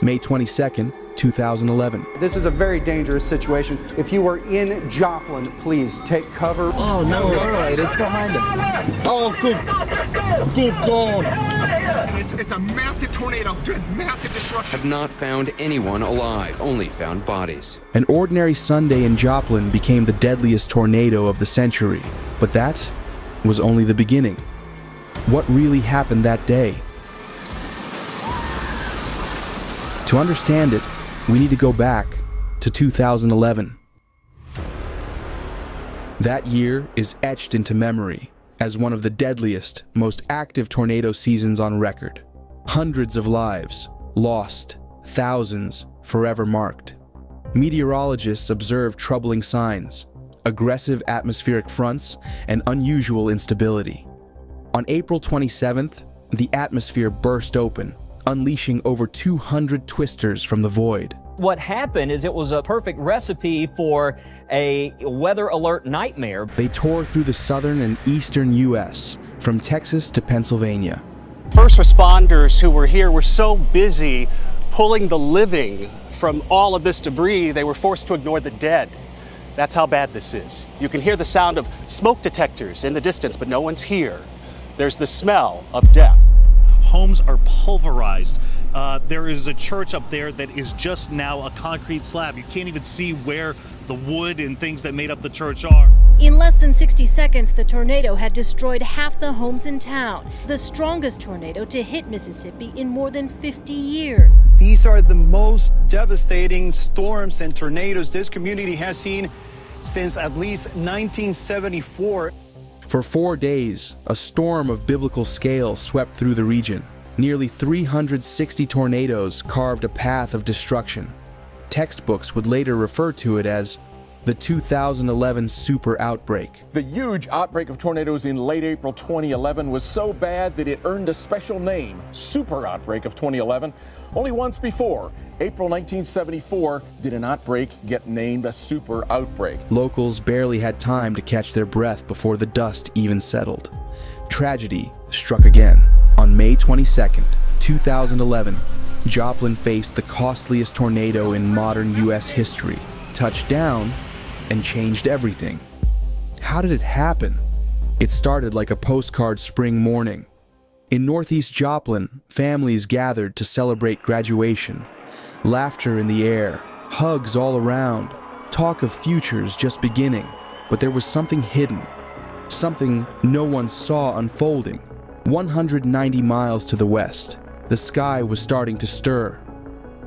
May 22nd, 2011. This is a very dangerous situation. If you are in Joplin, please take cover. Oh, no, all right, it's behind him. Oh, good God. It's a massive tornado, massive destruction. Have not found anyone alive, only found bodies. An ordinary Sunday in Joplin became the deadliest tornado of the century, but that was only the beginning. What really happened that day? To understand it, we need to go back to 2011. That year is etched into memory as one of the deadliest, most active tornado seasons on record. Hundreds of lives lost, thousands forever marked. Meteorologists observed troubling signs, aggressive atmospheric fronts, and unusual instability. On April 27th, the atmosphere burst open, unleashing over 200 twisters from the void. What happened is it was a perfect recipe for a weather alert nightmare. They tore through the southern and eastern U.S., from Texas to Pennsylvania. First responders who were here were so busy pulling the living from all of this debris, they were forced to ignore the dead. That's how bad this is. You can hear the sound of smoke detectors in the distance, but no one's here. There's the smell of death. Homes are pulverized. There is a church up there that is just now a concrete slab. You can't even see where the wood and things that made up the church are. In less than 60 seconds, the tornado had destroyed half the homes in town. The strongest tornado to hit Mississippi in more than 50 years. These are the most devastating storms and tornadoes this community has seen since at least 1974. For 4 days, a storm of biblical scale swept through the region. Nearly 360 tornadoes carved a path of destruction. Textbooks would later refer to it as the 2011 super outbreak. The huge outbreak of tornadoes in late April 2011 was so bad that it earned a special name, Super Outbreak of 2011. Only once before, April 1974, did an outbreak get named a super outbreak. Locals barely had time to catch their breath before the dust even settled. Tragedy struck again. On May 22nd, 2011, Joplin faced the costliest tornado in modern U.S. history, touched down, and changed everything. How did it happen? It started like a postcard spring morning. In Northeast Joplin, families gathered to celebrate graduation. Laughter in the air, hugs all around, talk of futures just beginning. But there was something hidden, something no one saw unfolding. 190 miles to the west, the sky was starting to stir.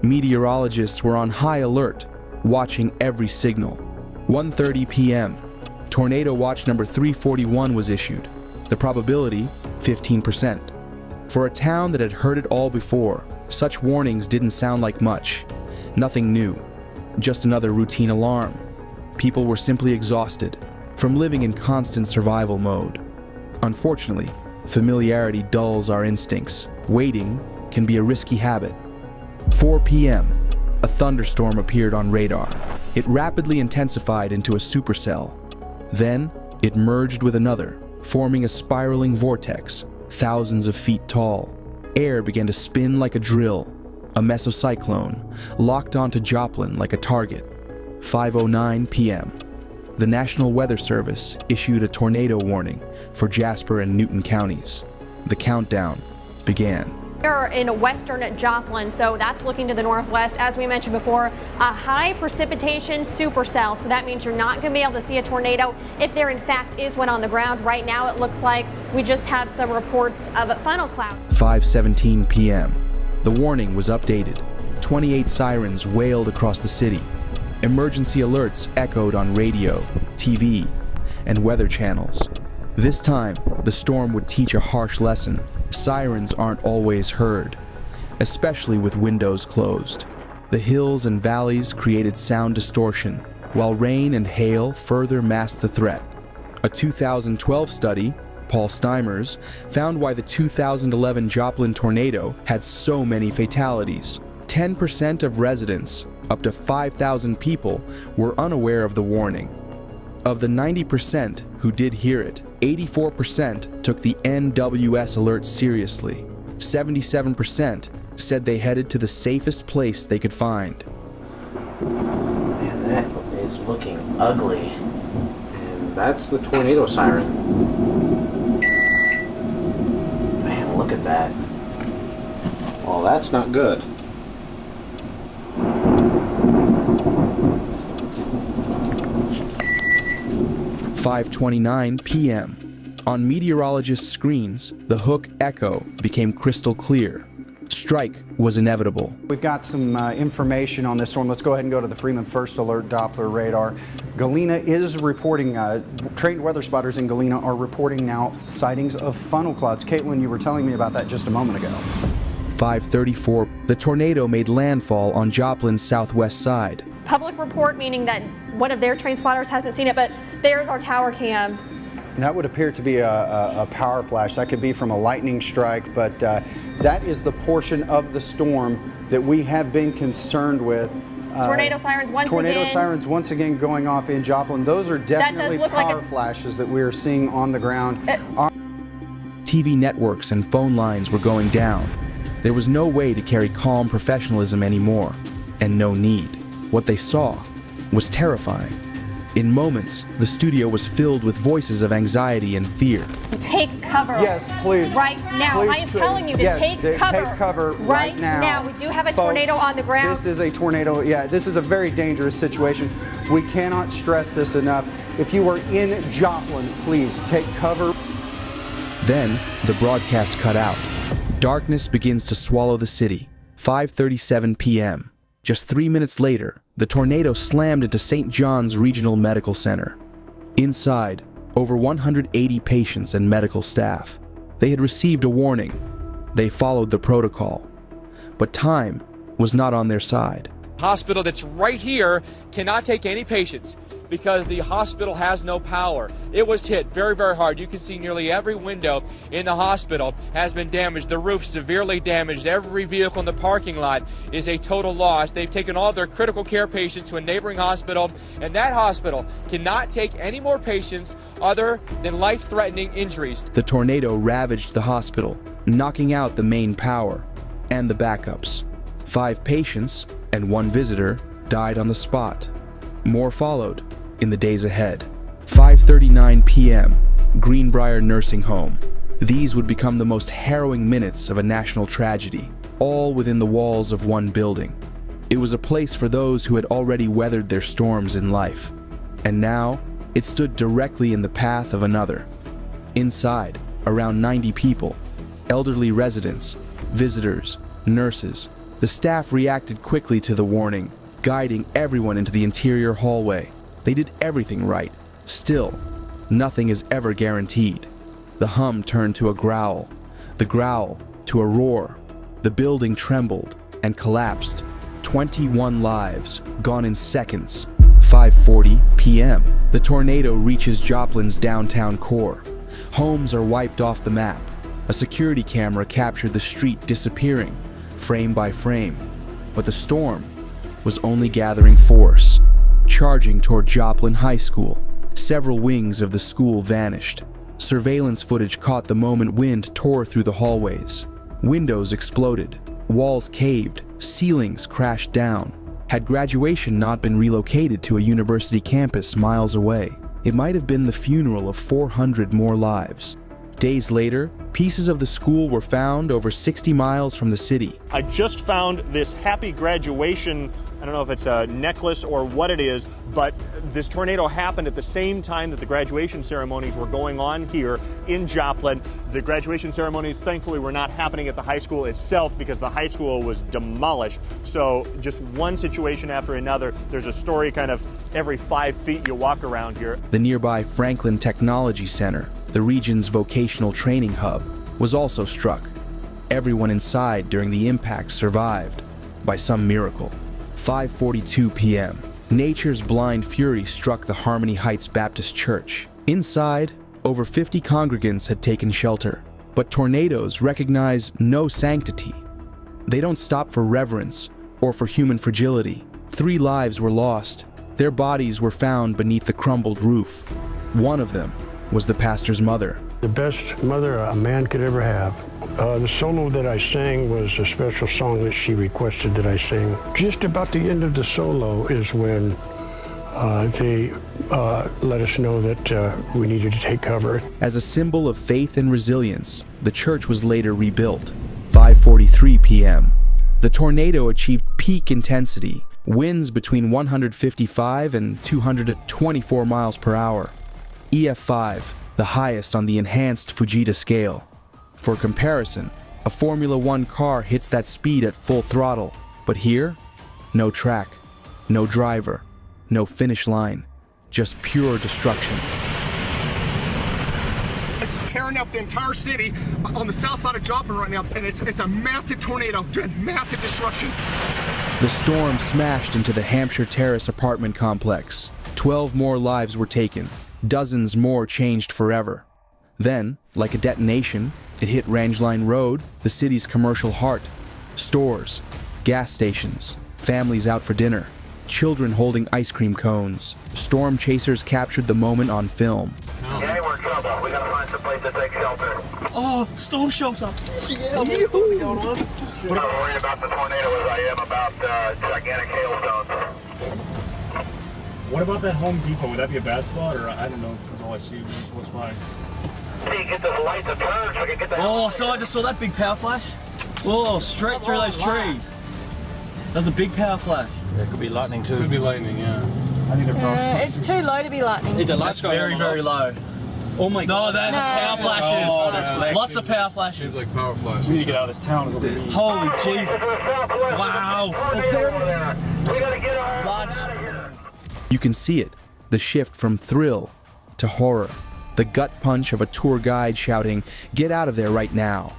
Meteorologists were on high alert, watching every signal. 1:30 p.m., Tornado Watch number 341 was issued. The probability, 15%. For a town that had heard it all before, such warnings didn't sound like much. Nothing new, just another routine alarm. People were simply exhausted from living in constant survival mode. Unfortunately, familiarity dulls our instincts. Waiting can be a risky habit. 4 p.m., a thunderstorm appeared on radar. It rapidly intensified into a supercell. Then, it merged with another, forming a spiraling vortex, thousands of feet tall. Air began to spin like a drill. A mesocyclone locked onto Joplin like a target. 5:09 p.m. The National Weather Service issued a tornado warning for Jasper and Newton counties. The countdown began. We're in western Joplin, so that's looking to the northwest. As we mentioned before, a high precipitation supercell, so that means you're not going to be able to see a tornado if there in fact is one on the ground. Right now it looks like we just have some reports of funnel clouds. 5:17 p.m. The warning was updated. 28 sirens wailed across the city. Emergency alerts echoed on radio, TV, and weather channels. This time, the storm would teach a harsh lesson. Sirens aren't always heard, especially with windows closed. The hills and valleys created sound distortion, while rain and hail further masked the threat. A 2012 study, Paul Steimer's, found why the 2011 Joplin tornado had so many fatalities. 10% of residents, up to 5,000 people, were unaware of the warning. Of the 90% who did hear it, 84% took the NWS alert seriously. 77% said they headed to the safest place they could find. Man, that is looking ugly. And that's the tornado siren. Man, look at that. Well, that's not good. "5:29 p.m. On meteorologists' screens, the Hook echo became crystal clear. Strike was inevitable. We've got some information on this storm. Let's go ahead and go to the Freeman First Alert Doppler radar. Galena is reporting, trained weather spotters in Galena are reporting now sightings of funnel clouds. Caitlin, you were telling me about that just a moment ago. 5:34, the tornado made landfall on Joplin's southwest side. Public report, meaning that one of their trained spotters hasn't seen it, but there's our tower cam. That would appear to be a power flash. That could be from a lightning strike, but that is the portion of the storm that we have been concerned with. Tornado sirens once again going off in Joplin. Those are definitely power flashes that we are seeing on the ground. TV networks and phone lines were going down. There was no way to carry calm professionalism anymore, and no need. What they saw was terrifying. In moments, the studio was filled with voices of anxiety and fear. Take cover. Yes, please. Right now. Please, I am telling you to take cover. Take cover right now. We do have a Folks, tornado on the ground. This is a tornado. Yeah, this is a very dangerous situation. We cannot stress this enough. If you are in Joplin, please take cover. Then, the broadcast cut out. Darkness begins to swallow the city. 5:37 p.m. Just 3 minutes later, the tornado slammed into St. John's Regional Medical Center. Inside, over 180 patients and medical staff. They had received a warning. They followed the protocol. But time was not on their side. Hospital that's right here cannot take any patients because the hospital has no power. It was hit very, very hard. You can see nearly every window in the hospital has been damaged. The roof severely damaged. Every vehicle in the parking lot is a total loss. They've taken all their critical care patients to a neighboring hospital, and that hospital cannot take any more patients other than life-threatening injuries. The tornado ravaged the hospital, knocking out the main power and the backups. 5 patients and 1 visitor died on the spot. More followed in the days ahead. 5:39 p.m., Greenbrier Nursing Home. These would become the most harrowing minutes of a national tragedy, all within the walls of one building. It was a place for those who had already weathered their storms in life, and now it stood directly in the path of another. Inside, around 90 people, elderly residents, visitors, nurses. The staff reacted quickly to the warning, guiding everyone into the interior hallway. They did everything right. Still, nothing is ever guaranteed. The hum turned to a growl, the growl to a roar. The building trembled and collapsed. 21 lives gone in seconds. 5:40 p.m. The tornado reaches Joplin's downtown core. Homes are wiped off the map. A security camera captured the street disappearing, frame by frame. But the storm was only gathering force, charging toward Joplin High School. Several wings of the school vanished. Surveillance footage caught the moment wind tore through the hallways. Windows exploded, walls caved, ceilings crashed down. Had graduation not been relocated to a university campus miles away, it might have been the funeral of 400 more lives. Days later, pieces of the school were found over 60 miles from the city. I just found this happy graduation, I don't know if it's a necklace or what it is, but this tornado happened at the same time that the graduation ceremonies were going on here in Joplin. The graduation ceremonies, thankfully, were not happening at the high school itself because the high school was demolished. So just one situation after another. There's a story kind of every 5 feet you walk around here. The nearby Franklin Technology Center, the region's vocational training hub, was also struck. Everyone inside during the impact survived, by some miracle. 5:42 p.m. Nature's blind fury struck the Harmony Heights Baptist Church. Inside, over 50 congregants had taken shelter. But tornadoes recognize no sanctity. They don't stop for reverence or for human fragility. 3 lives were lost. Their bodies were found beneath the crumbled roof. One of them was the pastor's mother. The best mother a man could ever have. The solo that I sang was a special song that she requested that I sing. Just about the end of the solo is when they let us know that we needed to take cover. As a symbol of faith and resilience, the church was later rebuilt. 5:43 p.m. The tornado achieved peak intensity, winds between 155 and 224 miles per hour. EF5, the highest on the enhanced Fujita scale. For comparison, a Formula One car hits that speed at full throttle, but here, no track, no driver, no finish line, just pure destruction. It's tearing up the entire city on the south side of Joplin right now, and it's a massive tornado, massive destruction. The storm smashed into the Hampshire Terrace apartment complex. 12 more lives were taken. Dozens more changed forever. Then, like a detonation, it hit Rangeline Road, the city's commercial heart. Stores, gas stations, families out for dinner, children holding ice cream cones. Storm chasers captured the moment on film. Yeah, we're in trouble. We gotta find some place to take shelter. Oh, storm shelter. Yeah, I'm not worried about the tornado as I am about gigantic hailstones. What about that Home Depot? Would that be a bad spot, or I don't know, because all I see is close by. See, get those lights to turn so I can get that. Oh, so I just saw that big power flash. Whoa, straight through those trees. That was a big power flash. There could be lightning too. Could be lightning, yeah. I need to cross. It's too low to be lightning. That's very, very low. Oh my God. No, that's power flashes. Oh, that's lots of power flashes. It's like power flashes. We need to get out of this town. Holy Jesus. Wow. You can see it, the shift from thrill to horror. The gut punch of a tour guide shouting, "Get out of there right now."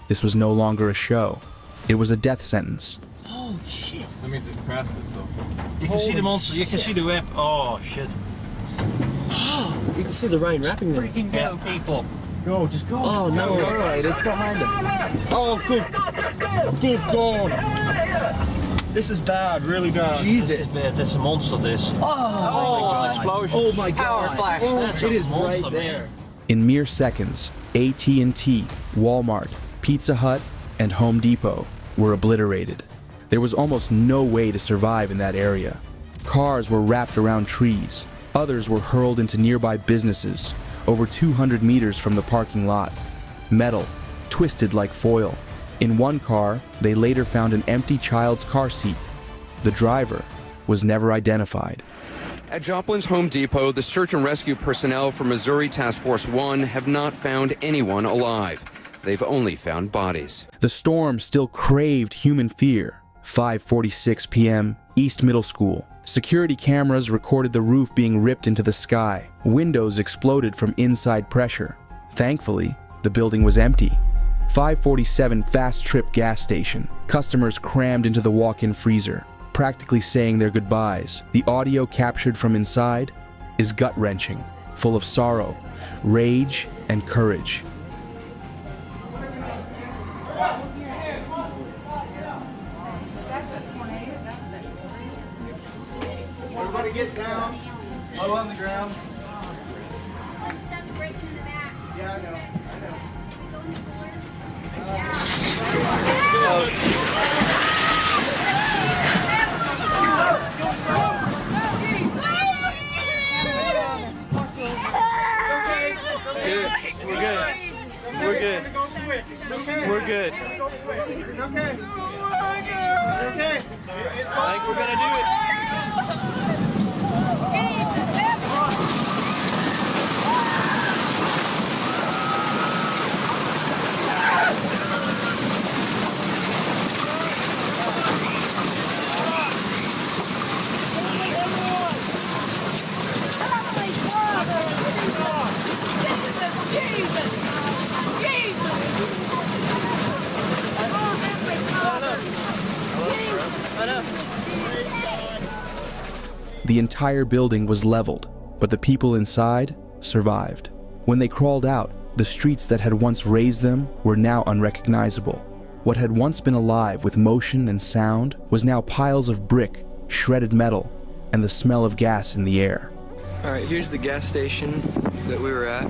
This was no longer a show. It was a death sentence. Oh shit. That means it's past this though. You can see the monster, you can see the whip. Oh shit. You can see the rain wrapping there. Freaking go, people. Go, just go. Oh no, alright, it's behind him. Oh good. Good God. This is bad, really bad. Jesus. This is bad. That's a monster, this. Oh, explosion. Oh my God. Power flash. That's it is monster, right there. Man. In mere seconds, AT&T, Walmart, Pizza Hut, and Home Depot were obliterated. There was almost no way to survive in that area. Cars were wrapped around trees. Others were hurled into nearby businesses, over 200 meters from the parking lot. Metal, twisted like foil. In one car, they later found an empty child's car seat. The driver was never identified. At Joplin's Home Depot, the search and rescue personnel from Missouri Task Force 1 have not found anyone alive. They've only found bodies. The storm still craved human fear. 5:46 p.m., East Middle School. Security cameras recorded the roof being ripped into the sky. Windows exploded from inside pressure. Thankfully, the building was empty. 547 Fast Trip gas station. Customers crammed into the walk-in freezer, practically saying their goodbyes. The audio captured from inside is gut-wrenching, full of sorrow, rage, and courage. Everybody get down. Low on the ground. Yeah, I know. We're good. We're good. It's okay. I think we're gonna do it. The entire building was leveled, but the people inside survived. When they crawled out, the streets that had once raised them were now unrecognizable. What had once been alive with motion and sound was now piles of brick, shredded metal, and the smell of gas in the air. All right, here's the gas station that we were at.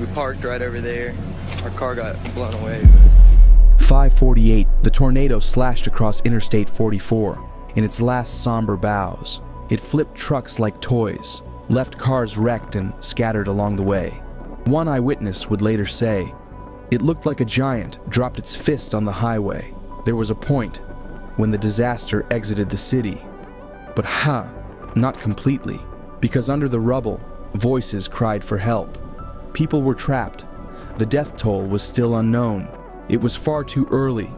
We parked right over there. our car got blown away. 5:48, the tornado slashed across Interstate 44 in its last somber bows. It flipped trucks like toys, left cars wrecked and scattered along the way. One eyewitness would later say, "It looked like a giant dropped its fist on the highway. There was a point when the disaster exited the city." But not completely, because under the rubble, voices cried for help. People were trapped. The death toll was still unknown. It was far too early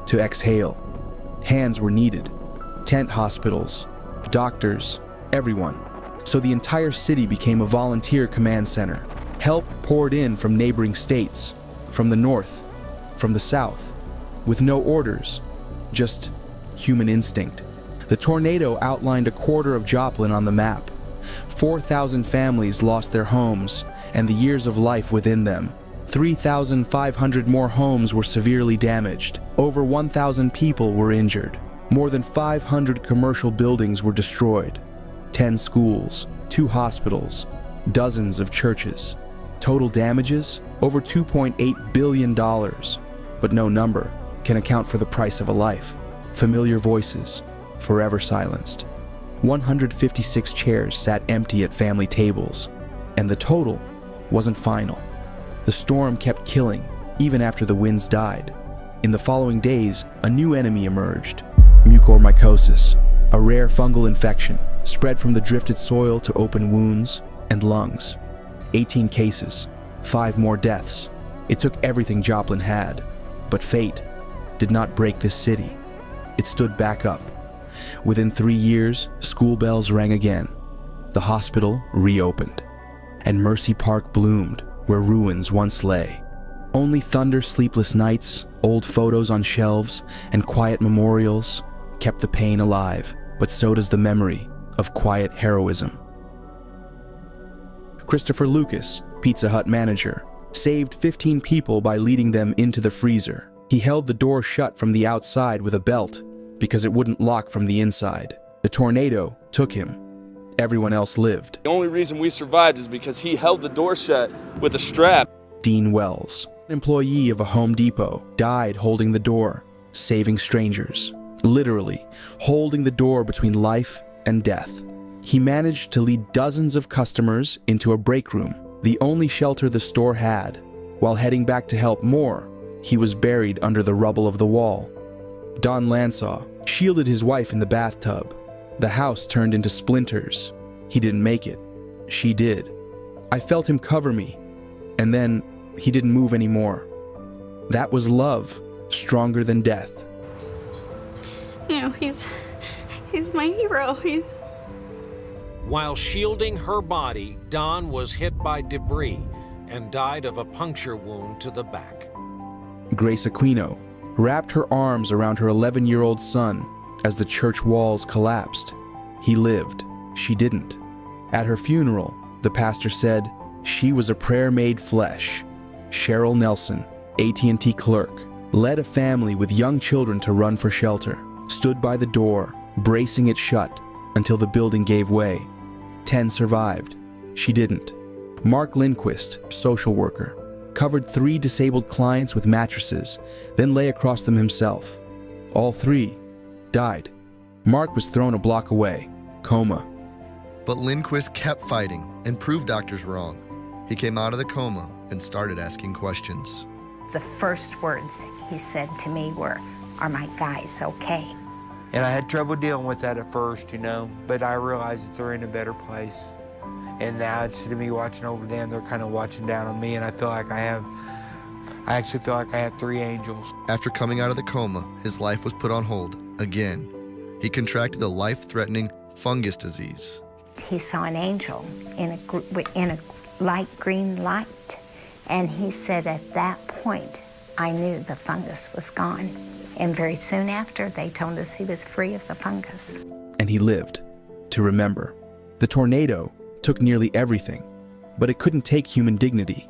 to exhale. Hands were needed. Tent hospitals, doctors, everyone. So the entire city became a volunteer command center. Help poured in from neighboring states, from the north, from the south, with no orders, just human instinct. The tornado outlined a quarter of Joplin on the map. 4,000 families lost their homes and the years of life within them. 3,500 more homes were severely damaged. Over 1,000 people were injured. More than 500 commercial buildings were destroyed. 10 schools, 2 hospitals, dozens of churches. Total damages? Over $2.8 billion. But no number can account for the price of a life. Familiar voices, forever silenced. 156 chairs sat empty at family tables, and the total wasn't final. The storm kept killing, even after the winds died. In the following days, a new enemy emerged, mucormycosis, a rare fungal infection spread from the drifted soil to open wounds and lungs. 18 cases, 5 more deaths. It took everything Joplin had, but fate did not break this city. It stood back up. Within 3 years, school bells rang again. The hospital reopened, and Mercy Park bloomed where ruins once lay. Only thunder, sleepless nights, old photos on shelves, and quiet memorials kept the pain alive, but so does the memory of quiet heroism. Christopher Lucas, Pizza Hut manager, saved 15 people by leading them into the freezer. He held the door shut from the outside with a belt because it wouldn't lock from the inside. The tornado took him. Everyone else lived. The only reason we survived is because he held the door shut with a strap. Dean Wells, an employee of a Home Depot, died holding the door, saving strangers. Literally, holding the door between life and death. He managed to lead dozens of customers into a break room, the only shelter the store had. While heading back to help more, he was buried under the rubble of the wall. Don Lansaw shielded his wife in the bathtub. The house turned into splinters. He didn't make it. She did. I felt him cover me, and then he didn't move anymore. That was love, stronger than death. You know, he's my hero. While shielding her body, Dawn was hit by debris and died of a puncture wound to the back. Grace Aquino wrapped her arms around her 11-year-old son as the church walls collapsed. He lived. She didn't. At her funeral, the pastor said, "She was a prayer made flesh." Cheryl Nelson, AT&T clerk, led a family with young children to run for shelter, stood by the door, bracing it shut until the building gave way. 10 survived. She didn't. Mark Lindquist, social worker, covered 3 disabled clients with mattresses, then lay across them himself. All 3 died. Mark was thrown a block away, coma. But Lindquist kept fighting and proved doctors wrong. He came out of the coma and started asking questions. The first words he said to me were, "Are my guys okay?" And I had trouble dealing with that at first, you know, but I realized that they're in a better place. And now instead of me watching over them, they're kind of watching down on me, and I actually feel like I have 3 angels. After coming out of the coma, his life was put on hold again. He contracted the life-threatening fungus disease. He saw an angel in a light green light, and he said at that point, I knew the fungus was gone. And very soon after, they told us he was free of the fungus. And he lived to remember. The tornado took nearly everything, but it couldn't take human dignity.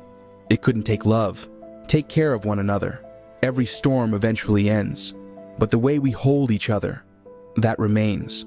It couldn't take love. Take care of one another. Every storm eventually ends, but the way we hold each other, that remains.